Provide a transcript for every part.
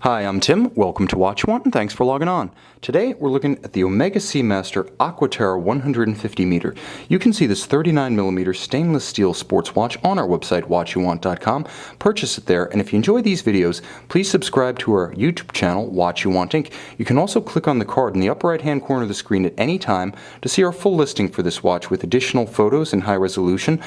Hi, I'm Tim. Welcome to Watch You Want, and thanks for logging on. Today, we're looking at the Omega Seamaster Aqua Terra 150M. You can see this 39mm stainless steel sports watch on our website, watchyouwant.com. Purchase it there, and if you enjoy these videos, please subscribe to our YouTube channel, Watch You Want Inc. You can also click on the card in the upper right-hand corner of the screen at any time to see our full listing for this watch with additional photos in high resolution.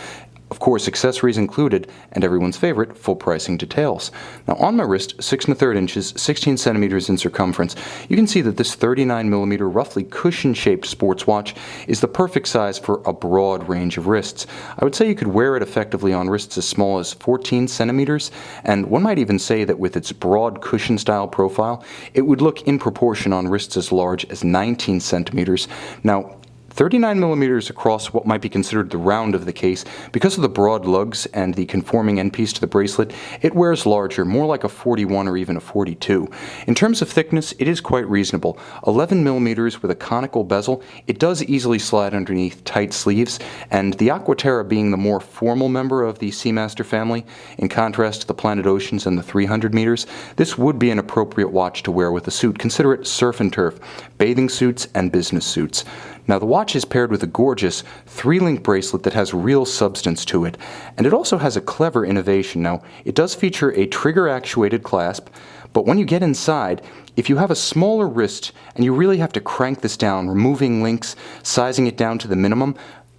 Of course, accessories included, and everyone's favorite, full pricing details. Now on my wrist, 6 1/3 inches, 16 centimeters in circumference, you can see that this 39mm roughly cushion-shaped sports watch is the perfect size for a broad range of wrists. I would say you could wear it effectively on wrists as small as 14 centimeters, and one might even say that with its broad cushion-style profile, it would look in proportion on wrists as large as 19 centimeters. Now, 39mm across what might be considered the round of the case. Because of the broad lugs and the conforming end piece to the bracelet, it wears larger, more like a 41 or even a 42. In terms of thickness, it is quite reasonable. 11mm with a conical bezel, it does easily slide underneath tight sleeves, and the Aqua Terra being the more formal member of the Seamaster family, in contrast to the Planet Oceans and the 300 meters, this would be an appropriate watch to wear with a suit. Consider it surf and turf, bathing suits, and business suits. Now the watch is paired with a gorgeous 3-link bracelet that has real substance to it, and it also has a clever innovation. Now it does feature a trigger actuated clasp, but when you get inside, if you have a smaller wrist and you really have to crank this down, removing links, sizing it down to the minimum,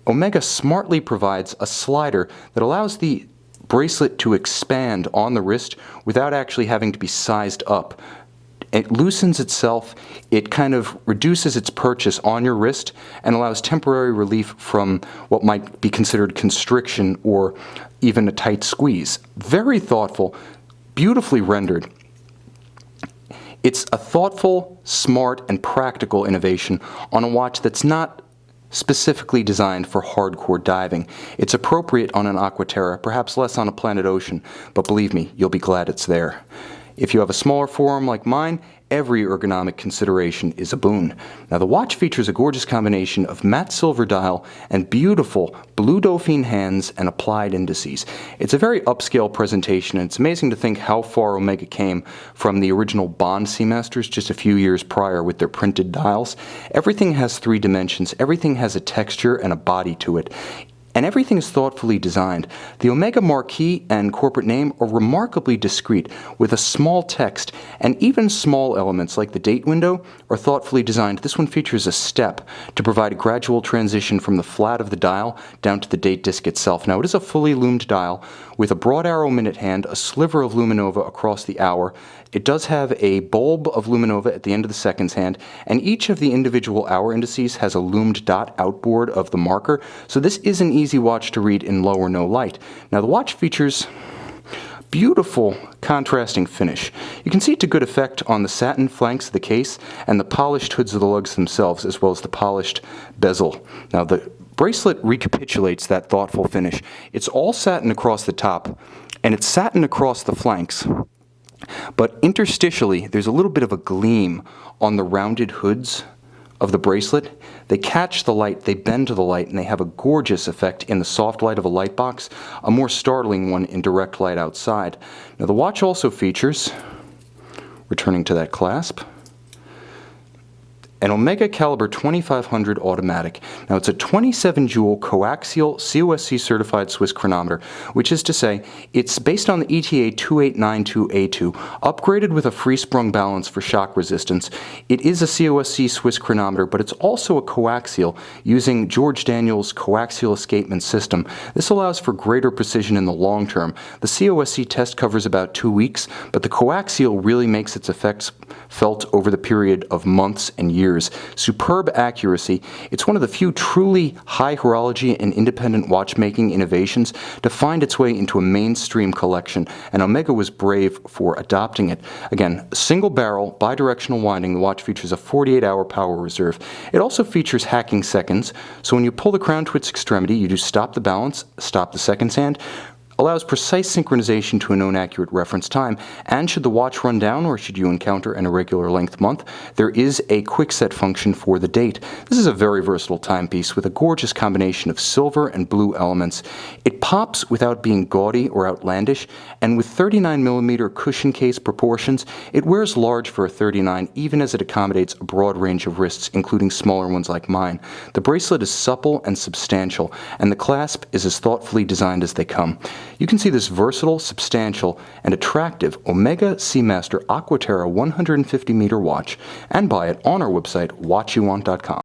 Omega smartly provides a slider that allows the bracelet to expand on the wrist without actually having to be sized up. It loosens itself, it kind of reduces its purchase on your wrist and allows temporary relief from what might be considered constriction or even a tight squeeze. Very thoughtful, beautifully rendered. It's a thoughtful, smart, and practical innovation on a watch that's not specifically designed for hardcore diving. It's appropriate on an Aqua Terra, perhaps less on a Planet Ocean, but believe me, you'll be glad it's there. If you have a smaller forearm like mine, every ergonomic consideration is a boon. Now the watch features a gorgeous combination of matte silver dial and beautiful blue Dolphin hands and applied indices. It's a very upscale presentation, and it's amazing to think how far Omega came from the original Bond Seamasters just a few years prior with their printed dials. Everything has 3 dimensions, everything has a texture and a body to it. And everything is thoughtfully designed. The Omega marquee and corporate name are remarkably discreet, with a small text, and even small elements like the date window are thoughtfully designed. This one features a step to provide a gradual transition from the flat of the dial down to the date disc itself. Now it is a fully loomed dial with a broad arrow minute hand, a sliver of luminova across the hour. It does have a bulb of luminova at the end of the seconds hand, and each of the individual hour indices has a loomed dot outboard of the marker, so this is an easy watch to read in low or no light. Now the watch features beautiful contrasting finish. You can see it to good effect on the satin flanks of the case and the polished hoods of the lugs themselves, as well as the polished bezel. Now the bracelet recapitulates that thoughtful finish. It's all satin across the top, and it's satin across the flanks. But interstitially, there's a little bit of a gleam on the rounded hoods of the bracelet. They catch the light, they bend to the light, and they have a gorgeous effect in the soft light of a light box, a more startling one in direct light outside. Now the watch also features, returning to that clasp, an Omega Caliber 2500 automatic. Now it's a 27-jewel coaxial COSC certified Swiss chronometer, which is to say it's based on the ETA 2892A2, upgraded with a free-sprung balance for shock resistance. It is a COSC Swiss chronometer, but it's also a coaxial using George Daniels' coaxial escapement system. This allows for greater precision in the long term. The COSC test covers about 2 weeks, but the coaxial really makes its effects felt over the period of months and years. Superb accuracy. It's one of the few truly high horology and independent watchmaking innovations to find its way into a mainstream collection, and Omega was brave for adopting it. Again, single barrel, bidirectional winding, the watch features a 48-hour power reserve. It also features hacking seconds, so when you pull the crown to its extremity, you do stop the balance, stop the seconds hand, allows precise synchronization to a known accurate reference time, and should the watch run down or should you encounter an irregular length month, there is a quick set function for the date. This is a very versatile timepiece with a gorgeous combination of silver and blue elements. It pops without being gaudy or outlandish, and with 39mm cushion case proportions, it wears large for a 39 even as it accommodates a broad range of wrists, including smaller ones like mine. The bracelet is supple and substantial, and the clasp is as thoughtfully designed as they come. You can see this versatile, substantial, and attractive Omega Seamaster Aqua Terra 150M watch and buy it on our website, watchyowant.com.